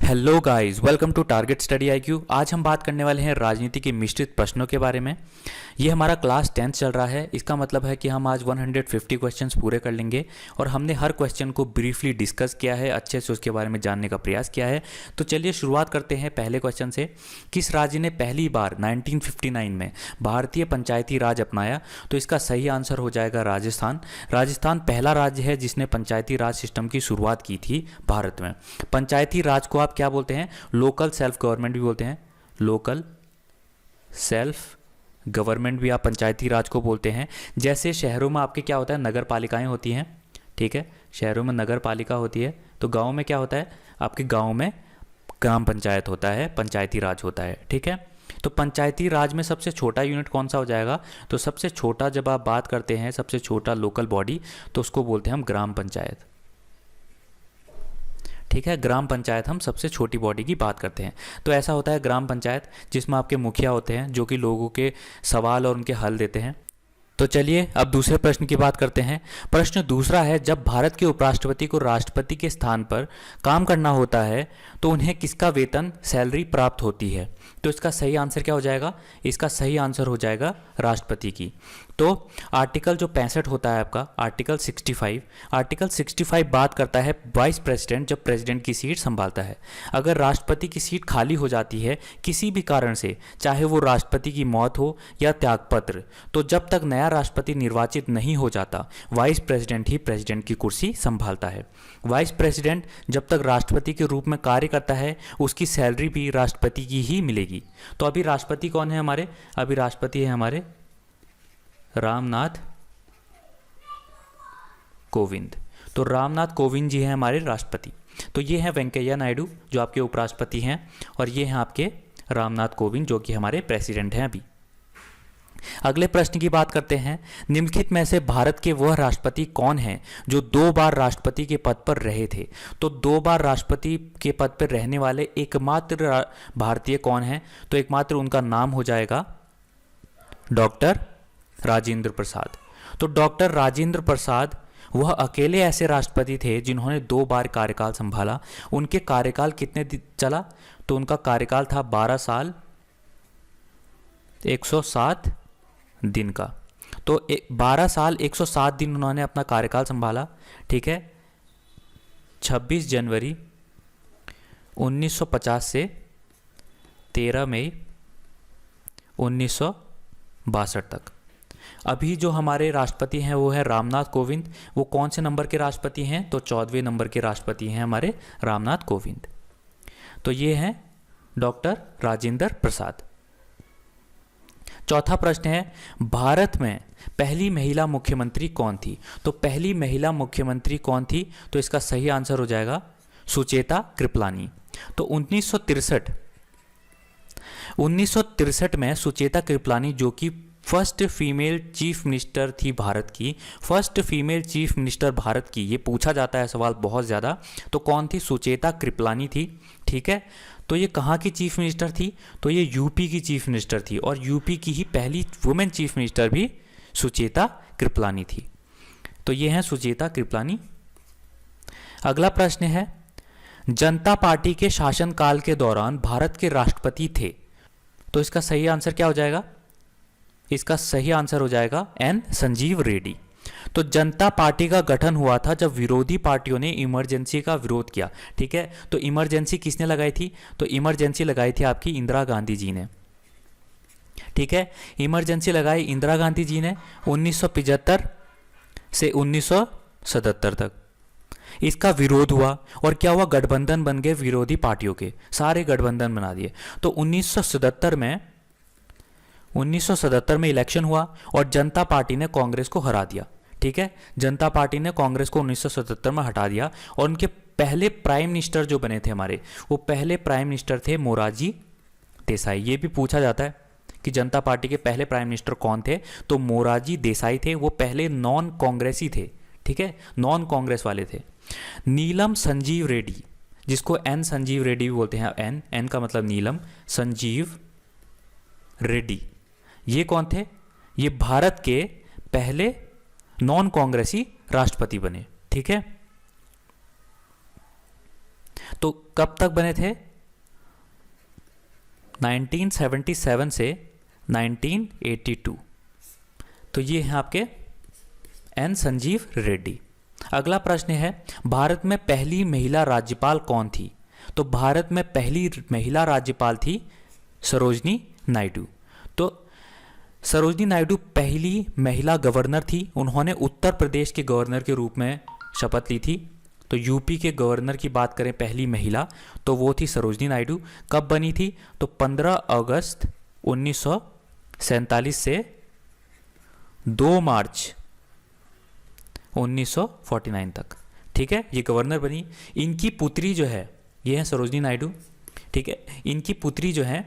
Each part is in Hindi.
Hello guys, welcome to target study IQ. आज हम बात करने वाले हैं राजनीति के मिश्रित प्रश्नों के बारे में। ये हमारा क्लास 10th चल रहा है। इसका मतलब है कि हम आज 150 क्वेश्चंस पूरे कर लेंगे और हमने हर क्वेश्चन को ब्रीफली डिस्कस किया है, अच्छे से उसके बारे में जानने का प्रयास किया है। तो चलिए शुरुआत करते हैं पहले क्वेश्चन से। किस राज्य ने पहली बार 1959 में भारतीय पंचायती राज अपनाया? तो इसका सही आंसर हो जाएगा राजस्थान। राजस्थान पहला राज्य है जिसने पंचायती राज सिस्टम की शुरुआत की थी भारत में। पंचायती राज को आप क्या बोलते हैं? लोकल सेल्फ गवर्नमेंट भी बोलते हैं। लोकल सेल्फ गवर्नमेंट भी आप पंचायती राज को बोलते हैं। जैसे शहरों में आपके क्या होता है, नगर पालिकाएं होती हैं, ठीक है, शहरों में नगर पालिका होती है। तो गांव में क्या होता है, आपके गांव में ग्राम पंचायत होता है, पंचायती राज होता है, ठीक है। तो पंचायती राज में सबसे छोटा यूनिट कौन सा हो जाएगा? तो सबसे छोटा, जब आप बात करते हैं सबसे छोटा लोकल बॉडी, तो उसको बोलते हैं हम ग्राम पंचायत, ठीक है। ग्राम पंचायत हम सबसे छोटी बॉडी की बात करते हैं। तो ऐसा होता है ग्राम पंचायत, जिसमें आपके मुखिया होते हैं जो कि लोगों के सवाल और उनके हल देते हैं। तो चलिए अब दूसरे प्रश्न की बात करते हैं। प्रश्न दूसरा है, जब भारत के उपराष्ट्रपति को राष्ट्रपति के स्थान पर काम करना होता है तो उन्हें किसका वेतन, सैलरी प्राप्त होती है? तो इसका सही आंसर क्या हो जाएगा? इसका सही आंसर हो जाएगा राष्ट्रपति की। तो आर्टिकल जो 65 होता है आपका, आर्टिकल 65 बात करता है वाइस प्रेसिडेंट जब प्रेसिडेंट की सीट संभालता है। अगर राष्ट्रपति की सीट खाली हो जाती है किसी भी कारण से, चाहे वो राष्ट्रपति की मौत हो या त्यागपत्र, तो जब तक नया राष्ट्रपति निर्वाचित नहीं हो जाता, वाइस प्रेसिडेंट ही प्रेसिडेंट की कुर्सी संभालता है। वाइस प्रेसिडेंट जब तक राष्ट्रपति के रूप में कार्य करता है, उसकी सैलरी भी राष्ट्रपति की ही मिलेगी। तो अभी राष्ट्रपति कौन है हमारे? अभी राष्ट्रपति है हमारे रामनाथ कोविंद। तो रामनाथ कोविंद जी हैं हमारे राष्ट्रपति। तो ये हैं वेंकैया नायडू जो आपके उपराष्ट्रपति हैं, और ये हैं आपके रामनाथ कोविंद जो कि हमारे प्रेसिडेंट हैं अभी। अगले प्रश्न की बात करते हैं। निम्नलिखित में से भारत के वह राष्ट्रपति कौन हैं जो 2 बार राष्ट्रपति के पद पर रहे थे? तो 2 बार राष्ट्रपति के पद पर रहने वाले एकमात्र भारतीय कौन हैं? तो एकमात्र उनका नाम हो जाएगा डॉक्टर राजेंद्र प्रसाद। तो डॉक्टर राजेंद्र प्रसाद वह अकेले ऐसे राष्ट्रपति थे जिन्होंने 2 बार कार्यकाल संभाला। उनके कार्यकाल कितने चला? तो उनका कार्यकाल था 12 साल 107 दिन का। तो 12 साल 107 दिन उन्होंने अपना कार्यकाल संभाला, ठीक है। 26 जनवरी 1950 से 13 मई 1962 तक। अभी जो हमारे राष्ट्रपति हैं वो है रामनाथ कोविंद। वो कौन से नंबर के राष्ट्रपति हैं? तो 14वें नंबर के राष्ट्रपति हैं हमारे रामनाथ कोविंद। तो ये हैं डॉक्टर राजेंद्र प्रसाद। चौथा प्रश्न है, भारत में पहली महिला मुख्यमंत्री कौन थी? तो पहली महिला मुख्यमंत्री कौन थी? तो इसका सही आंसर हो जाएगा सुचेता कृपलानी। तो 1963 में सुचेता कृपलानी, जो कि फर्स्ट फीमेल चीफ मिनिस्टर थी भारत की, first female chief minister Bharat की, ये पूछा जाता है सवाल बहुत ज़्यादा। तो कौन थी? सुचेता कृपलानी थी, ठीक है। तो ये कहाँ की चीफ मिनिस्टर थी? तो ये यूपी की चीफ मिनिस्टर थी, और यूपी की ही पहली वुमेन चीफ मिनिस्टर भी सुचेता कृपलानी थी। तो ये हैं सुचेता कृपलानी। अगला प्रश्न है, जनता पार्टी के शासनकाल के दौरान भारत के राष्ट्रपति थे। तो इसका सही आंसर क्या हो जाएगा? इसका सही आंसर हो जाएगा एन संजीव रेड्डी। तो जनता पार्टी का गठन हुआ था जब विरोधी पार्टियों ने इमरजेंसी का विरोध किया, ठीक है। तो इमरजेंसी किसने लगाई थी? तो इमरजेंसी लगाई थी आपकी इंदिरा गांधी जी ने, ठीक है। इमरजेंसी लगाई इंदिरा गांधी जी ने 1975 से 1977 तक। इसका विरोध हुआ और क्या हुआ? गठबंधन बन गए विरोधी पार्टियों के, सारे गठबंधन बना दिए। तो 1977 में इलेक्शन हुआ और जनता पार्टी ने कांग्रेस को हरा दिया, ठीक है। जनता पार्टी ने कांग्रेस को 1977 में हटा दिया, और उनके पहले प्राइम मिनिस्टर जो बने थे हमारे, वो पहले प्राइम मिनिस्टर थे मोरारजी देसाई। ये भी पूछा जाता है कि जनता पार्टी के पहले प्राइम मिनिस्टर कौन थे? तो मोरारजी देसाई थे। वो पहले नॉन कांग्रेसी थे, ठीक है, नॉन कांग्रेस वाले थे। नीलम संजीव रेड्डी, जिसको एन संजीव रेड्डी भी बोलते हैं, एन का मतलब नीलम, संजीव रेड्डी, ये कौन थे? ये भारत के पहले नॉन कांग्रेसी राष्ट्रपति बने, ठीक है। तो कब तक बने थे? 1977 से 1982। तो ये हैं आपके एन संजीव रेड्डी। अगला प्रश्न है, भारत में पहली महिला राज्यपाल कौन थी? तो भारत में पहली महिला राज्यपाल थी सरोजनी नायडू। तो सरोजनी नायडू पहली महिला गवर्नर थी। उन्होंने उत्तर प्रदेश के गवर्नर के रूप में शपथ ली थी। तो यूपी के गवर्नर की बात करें पहली महिला, तो वो थी सरोजनी नायडू। कब बनी थी? तो 15 अगस्त 1947 से 2 मार्च 1949 तक। ठीक है, ये गवर्नर बनी। इनकी पुत्री जो है, ये है सरोजनी नायडू। ठीक है, इनकी पुत्री जो है,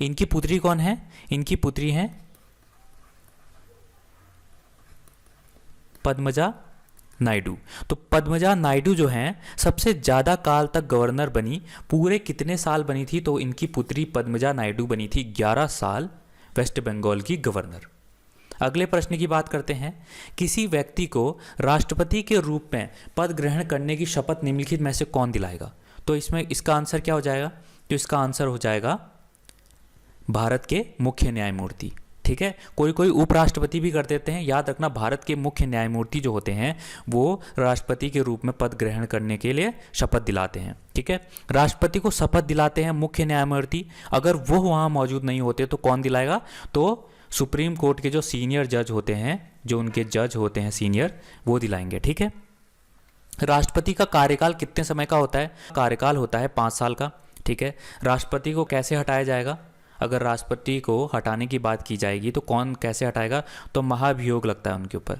इनकी पुत्री कौन है? इनकी पुत्री हैं पद्मजा नायडू। तो पद्मजा नायडू जो हैं सबसे ज़्यादा काल तक गवर्नर बनी। पूरे कितने साल बनी थी? तो इनकी पुत्री पद्मजा नायडू बनी थी 11 साल वेस्ट बंगाल की गवर्नर। अगले प्रश्न की बात करते हैं, किसी व्यक्ति को राष्ट्रपति के रूप में पद ग्रहण करने की शपथ निम्नलिखित में से कौन दिलाएगा? तो इसमें इसका आंसर क्या हो जाएगा? तो इसका आंसर हो जाएगा भारत के मुख्य न्यायमूर्ति। ठीक है, कोई कोई उपराष्ट्रपति भी कर देते हैं। याद रखना, भारत के मुख्य न्यायमूर्ति जो होते हैं वो राष्ट्रपति के रूप में पद ग्रहण करने के लिए शपथ दिलाते हैं। ठीक है, राष्ट्रपति को शपथ दिलाते हैं मुख्य न्यायमूर्ति। अगर वो वहाँ मौजूद नहीं होते तो कौन दिलाएगा? तो सुप्रीम कोर्ट के जो सीनियर जज होते हैं, जो उनके जज होते हैं सीनियर, वो दिलाएंगे। ठीक है, राष्ट्रपति का कार्यकाल कितने समय का होता है? कार्यकाल होता है 5 साल का। ठीक है, राष्ट्रपति को कैसे हटाया जाएगा? अगर राष्ट्रपति को हटाने की बात की जाएगी तो कौन कैसे हटाएगा? तो महाभियोग लगता है उनके ऊपर,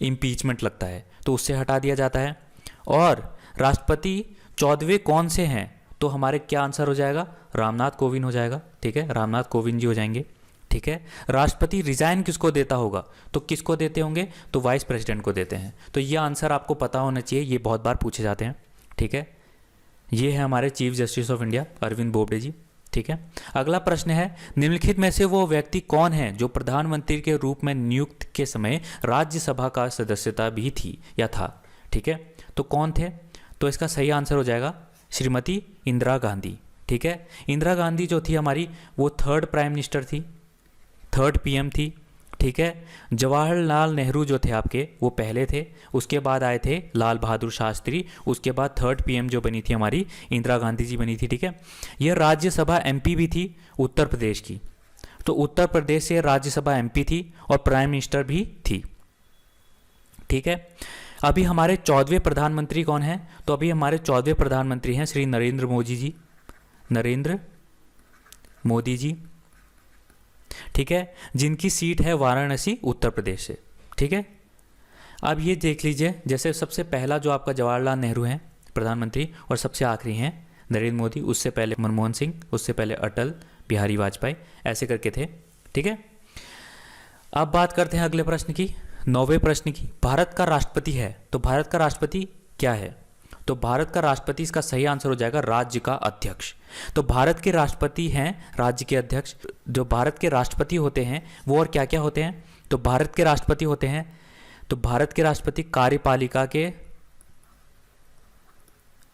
इम्पीचमेंट लगता है, तो उससे हटा दिया जाता है। और राष्ट्रपति 14वें कौन से हैं? तो हमारे क्या आंसर हो जाएगा? रामनाथ कोविंद हो जाएगा। ठीक है, रामनाथ कोविंद जी हो जाएंगे। ठीक है, राष्ट्रपति रिजाइन किसको देता होगा? तो किसको देते होंगे? तो वाइस प्रेसिडेंट को देते हैं। तो ये आंसर आपको पता होना चाहिए, ये बहुत बार पूछे जाते हैं। ठीक है, ये है हमारे chief justice of India Arvind Bobde ji. ठीक है, अगला प्रश्न है, निम्नलिखित में से वो व्यक्ति कौन है जो प्रधानमंत्री के रूप में नियुक्त के समय राज्यसभा का सदस्यता भी थी या था? ठीक है, तो कौन थे? तो इसका सही आंसर हो जाएगा श्रीमती इंदिरा गांधी। ठीक है, इंदिरा गांधी जो थी हमारी, वो 3rd प्राइम मिनिस्टर थी, 3rd PM थी। ठीक है, जवाहरलाल नेहरू जो थे आपके, वो पहले थे। उसके बाद आए थे लाल बहादुर शास्त्री। उसके बाद 3rd PM जो बनी थी हमारी, इंदिरा गांधी जी बनी थी। ठीक है, ये राज्यसभा MP भी थी उत्तर प्रदेश की। तो उत्तर प्रदेश से राज्यसभा MP थी और प्राइम मिनिस्टर भी थी। ठीक है, अभी हमारे 14वें प्रधानमंत्री कौन हैं? तो अभी हमारे 14वें प्रधानमंत्री हैं श्री नरेंद्र मोदी जी। नरेंद्र मोदी जी। ठीक है, जिनकी सीट है वाराणसी उत्तर प्रदेश से। ठीक है, अब ये देख लीजिए, जैसे सबसे पहला जो आपका जवाहरलाल नेहरू हैं प्रधानमंत्री, और सबसे आखिरी हैं नरेंद्र मोदी, उससे पहले मनमोहन सिंह, उससे पहले अटल बिहारी वाजपेयी, ऐसे करके थे। ठीक है, अब बात करते हैं अगले प्रश्न की, 9वें प्रश्न की। भारत का राष्ट्रपति है, तो भारत का राष्ट्रपति क्या है? तो भारत का राष्ट्रपति, इसका सही आंसर हो जाएगा राज्य का अध्यक्ष। तो भारत के राष्ट्रपति हैं राज्य के अध्यक्ष। जो भारत के राष्ट्रपति होते हैं वो और क्या क्या होते हैं? तो भारत के राष्ट्रपति होते हैं, तो भारत के राष्ट्रपति कार्यपालिका के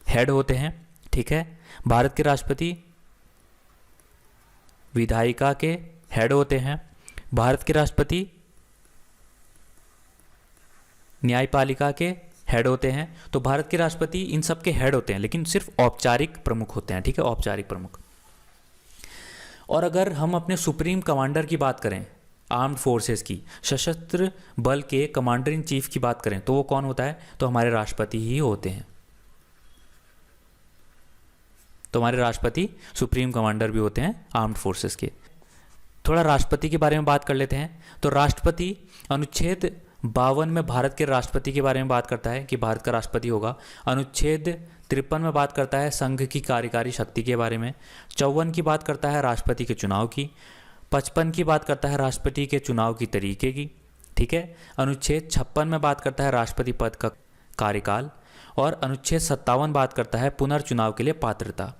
हेड होते हैं। ठीक है, भारत के राष्ट्रपति विधायिका के हेड होते हैं। भारत के राष्ट्रपति न्यायपालिका के हेड होते हैं। तो भारत के राष्ट्रपति इन सब के हेड होते हैं, लेकिन सिर्फ औपचारिक प्रमुख होते हैं। ठीक है, औपचारिक प्रमुख। और अगर हम अपने सुप्रीम कमांडर की बात करें, आर्म्ड फोर्सेस की, सशस्त्र बल के कमांडर इन चीफ की बात करें, तो वो कौन होता है? तो हमारे राष्ट्रपति ही होते हैं। तो हमारे राष्ट्रपति सुप्रीम कमांडर भी होते हैं आर्म्ड फोर्सेस के। थोड़ा राष्ट्रपति के बारे में बात कर लेते हैं। तो राष्ट्रपति अनुच्छेद 52 में भारत के राष्ट्रपति के बारे में बात करता है कि भारत का राष्ट्रपति होगा। अनुच्छेद 53 में बात करता है संघ की कार्यकारी शक्ति के बारे में। 54 की बात करता है राष्ट्रपति के चुनाव की। 55 की बात करता है राष्ट्रपति के चुनाव की तरीके की। ठीक है, अनुच्छेद 56 में बात करता है राष्ट्रपति पद का कार्यकाल। और अनुच्छेद 57 बात करता है पुनर्चुनाव के लिए पात्रता।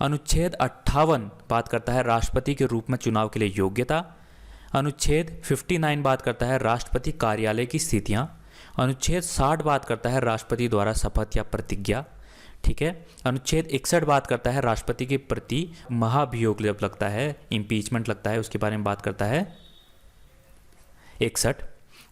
अनुच्छेद 58 बात करता है राष्ट्रपति के रूप में चुनाव के लिए योग्यता। अनुच्छेद 59 बात करता है राष्ट्रपति कार्यालय की स्थितियाँ। अनुच्छेद 60 बात करता है राष्ट्रपति द्वारा शपथ या प्रतिज्ञा। ठीक है। अनुच्छेद 61 बात करता है राष्ट्रपति के प्रति महाभियोग जब लगता है, इम्पीचमेंट लगता है, उसके बारे में बात करता है 61।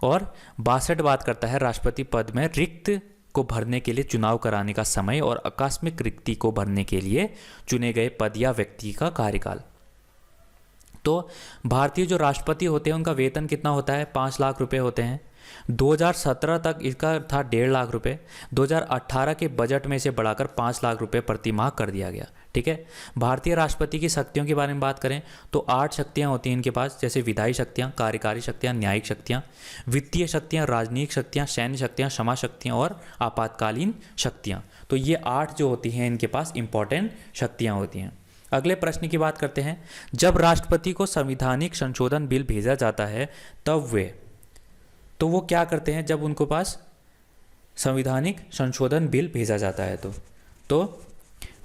और 62 बात करता है राष्ट्रपति पद में रिक्त को भरने के लिए चुनाव कराने का समय और आकस्मिक रिक्ति को भरने के लिए चुने गए पद या व्यक्ति का कार्यकाल। तो भारतीय जो राष्ट्रपति होते हैं उनका वेतन कितना होता है? 5 लाख रुपए होते हैं। 2017 तक इसका था 1.5 लाख रुपए। 2018 के बजट में इसे बढ़ाकर 5 लाख रुपए प्रति माह कर दिया गया। ठीक है। भारतीय राष्ट्रपति की शक्तियों के बारे में बात करें तो 8 शक्तियां होती हैं इनके पास, जैसे विधायी शक्तियां, कार्यकारी शक्तियां, न्यायिक शक्तियां, वित्तीय शक्तियां, राजनीतिक शक्तियां, सैन्य शक्तियां, क्षमा शक्तियां और आपातकालीन शक्तियां। तो ये 8 जो होती हैं इनके पास इंपॉर्टेंट शक्तियां होती हैं। अगले प्रश्न की बात करते हैं। जब राष्ट्रपति को संवैधानिक संशोधन बिल भेजा जाता है तब वो क्या करते हैं? जब उनको पास संवैधानिक संशोधन बिल भेजा जाता है तो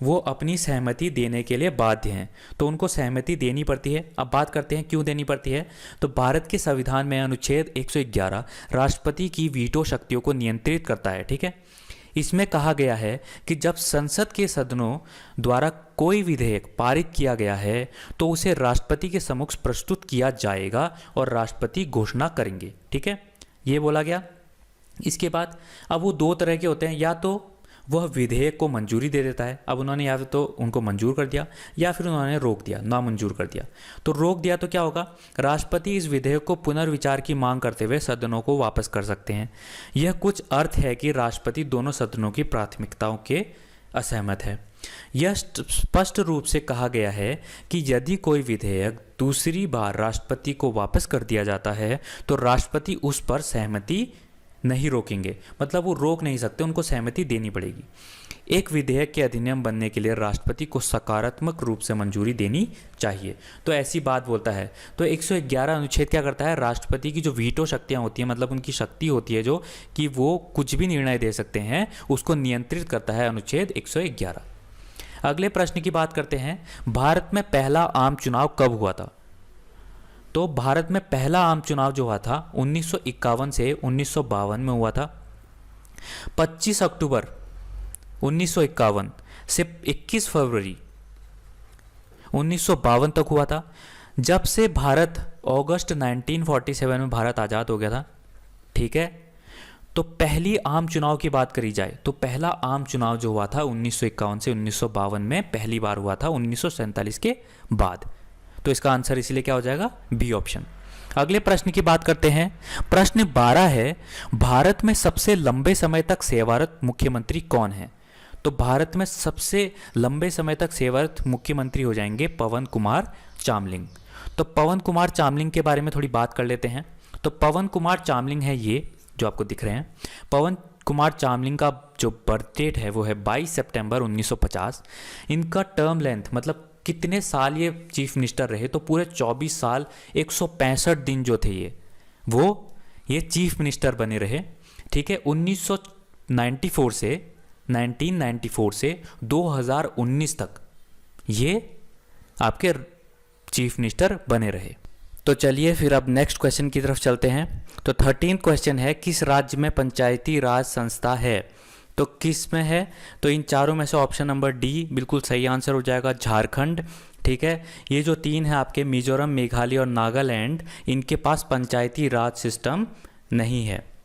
वो अपनी सहमति देने के लिए बाध्य हैं, तो उनको सहमति देनी पड़ती है। अब बात करते हैं क्यों देनी पड़ती है। तो भारत के संविधान में अनुच्छेद 111 राष्ट्रपति की वीटो शक्तियों को नियंत्रित करता है। ठीक है। इसमें कहा गया है कि जब संसद के सदनों द्वारा कोई विधेयक पारित किया गया है तो उसे राष्ट्रपति के समक्ष प्रस्तुत किया जाएगा और राष्ट्रपति घोषणा करेंगे। ठीक है, ये बोला गया। इसके बाद अब वो 2 तरह के होते हैं, या तो वह विधेयक को मंजूरी दे देता है। अब उन्होंने या तो उनको मंजूर कर दिया या फिर उन्होंने रोक दिया, नामंजूर कर दिया। तो रोक दिया तो क्या होगा? राष्ट्रपति इस विधेयक को पुनर्विचार की मांग करते हुए सदनों को वापस कर सकते हैं। यह कुछ अर्थ है कि राष्ट्रपति दोनों सदनों की प्राथमिकताओं के असहमत है। यह स्पष्ट रूप से कहा गया है कि यदि कोई विधेयक दूसरी बार राष्ट्रपति को वापस कर दिया जाता है तो राष्ट्रपति उस पर सहमति नहीं रोकेंगे, मतलब वो रोक नहीं सकते, उनको सहमति देनी पड़ेगी। एक विधेयक के अधिनियम बनने के लिए राष्ट्रपति को सकारात्मक रूप से मंजूरी देनी चाहिए। तो ऐसी बात बोलता है। तो 111 अनुच्छेद क्या करता है? राष्ट्रपति की जो वीटो शक्तियां होती हैं, मतलब उनकी शक्ति होती है जो कि वो कुछ भी निर्णय दे सकते हैं, उसको नियंत्रित करता है अनुच्छेद 111। अगले प्रश्न की बात करते हैं। भारत में पहला आम चुनाव कब हुआ था? तो भारत में पहला आम चुनाव जो हुआ था 1951 से 1952 में हुआ था। 25 अक्टूबर 1951 से 21 फरवरी 1952 तक हुआ था। जब से भारत अगस्त 1947 में भारत आज़ाद हो गया था। ठीक है। तो पहली आम चुनाव की बात करी जाए तो पहला आम चुनाव जो हुआ था 1951 से 1952 में पहली बार हुआ था 1947 के बाद। तो इसका आंसर इसलिए क्या हो जाएगा? B option. अगले प्रश्न की बात करते हैं। प्रश्न 12 है, भारत में सबसे लंबे समय तक सेवारत मुख्यमंत्री कौन है? तो भारत में सबसे लंबे समय तक सेवारत मुख्यमंत्री हो जाएंगे पवन कुमार चामलिंग। तो पवन कुमार चामलिंग के बारे में थोड़ी बात कर लेते हैं। तो पवन कुमार चामलिंग है ये जो आपको दिख रहे हैं। पवन कुमार चामलिंग का जो बर्थ डेट है वो है 22 सितंबर 1950। इनका टर्म लेंथ, मतलब कितने साल ये चीफ मिनिस्टर रहे, तो पूरे 24 साल 165 दिन जो थे ये चीफ मिनिस्टर बने रहे। ठीक है। 1994 से 2019 तक ये आपके चीफ मिनिस्टर बने रहे। तो चलिए फिर अब नेक्स्ट क्वेश्चन की तरफ चलते हैं। तो 13th क्वेश्चन है, किस राज्य में पंचायती राज संस्था है? तो किस में है? तो इन चारों में से ऑप्शन नंबर डी बिल्कुल सही आंसर हो जाएगा, झारखंड। ठीक है। ये जो 3 है आपके मिजोरम, मेघालय और नागालैंड, इनके पास पंचायती राज सिस्टम नहीं है।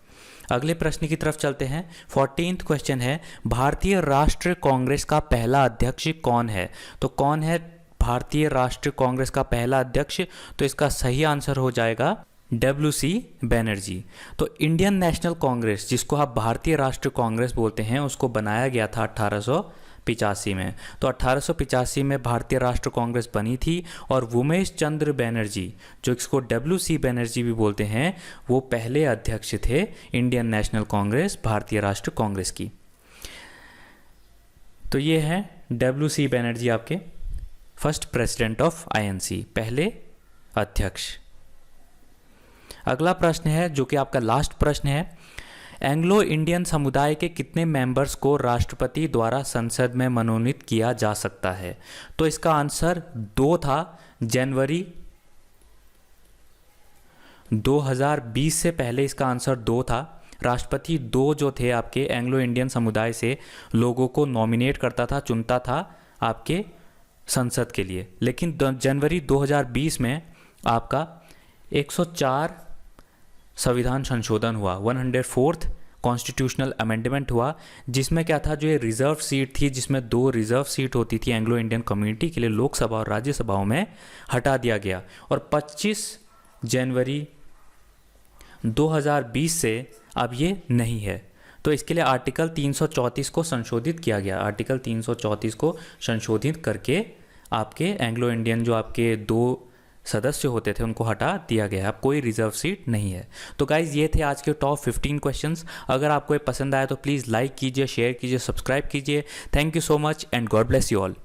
अगले प्रश्न की तरफ चलते हैं। 14th क्वेश्चन है, भारतीय राष्ट्रीय कांग्रेस का पहला अध्यक्ष कौन है? तो कौन है भारतीय राष्ट्रीय कांग्रेस का पहला अध्यक्ष? तो इसका सही आंसर हो जाएगा WC बनर्जी। तो इंडियन नेशनल कांग्रेस, जिसको आप भारतीय राष्ट्रीय कांग्रेस बोलते हैं, उसको बनाया गया था 1885 में। तो 1885 में भारतीय राष्ट्र कांग्रेस बनी थी और उमेश चंद्र बनर्जी, जो इसको WC बनर्जी भी बोलते हैं, वो पहले अध्यक्ष थे इंडियन नेशनल कांग्रेस, भारतीय राष्ट्र कांग्रेस की। तो ये है WC बनर्जी, आपके फर्स्ट प्रेसिडेंट ऑफ INC, पहले अध्यक्ष। अगला प्रश्न है जो कि आपका लास्ट प्रश्न है, एंग्लो इंडियन समुदाय के कितने मेंबर्स को राष्ट्रपति द्वारा संसद में मनोनीत किया जा सकता है? तो इसका आंसर 2 था। जनवरी 2020 से पहले इसका आंसर 2 था। राष्ट्रपति दो जो थे आपके एंग्लो इंडियन समुदाय से लोगों को नॉमिनेट करता था, चुनता था आपके संसद के लिए। लेकिन जनवरी 2020 में आपका 104 संविधान संशोधन हुआ, 104th कॉन्स्टिट्यूशनल अमेंडमेंट हुआ, जिसमें क्या था, जो ये रिजर्व सीट थी, जिसमें 2 रिजर्व सीट होती थी एंग्लो इंडियन कम्युनिटी के लिए लोकसभा और राज्यसभाओं में, हटा दिया गया। और 25 जनवरी 2020 से अब ये नहीं है। तो इसके लिए आर्टिकल 334 को संशोधित किया गया। आर्टिकल 334 को संशोधित करके आपके एंग्लो इंडियन जो आपके 2 सदस्य होते थे उनको हटा दिया गया। अब कोई रिजर्व सीट नहीं है। तो गाइज़ ये थे आज के टॉप 15 क्वेश्चंस। अगर आपको ये पसंद आया तो प्लीज़ लाइक कीजिए, शेयर कीजिए, सब्सक्राइब कीजिए। Thank you so much and God bless you all.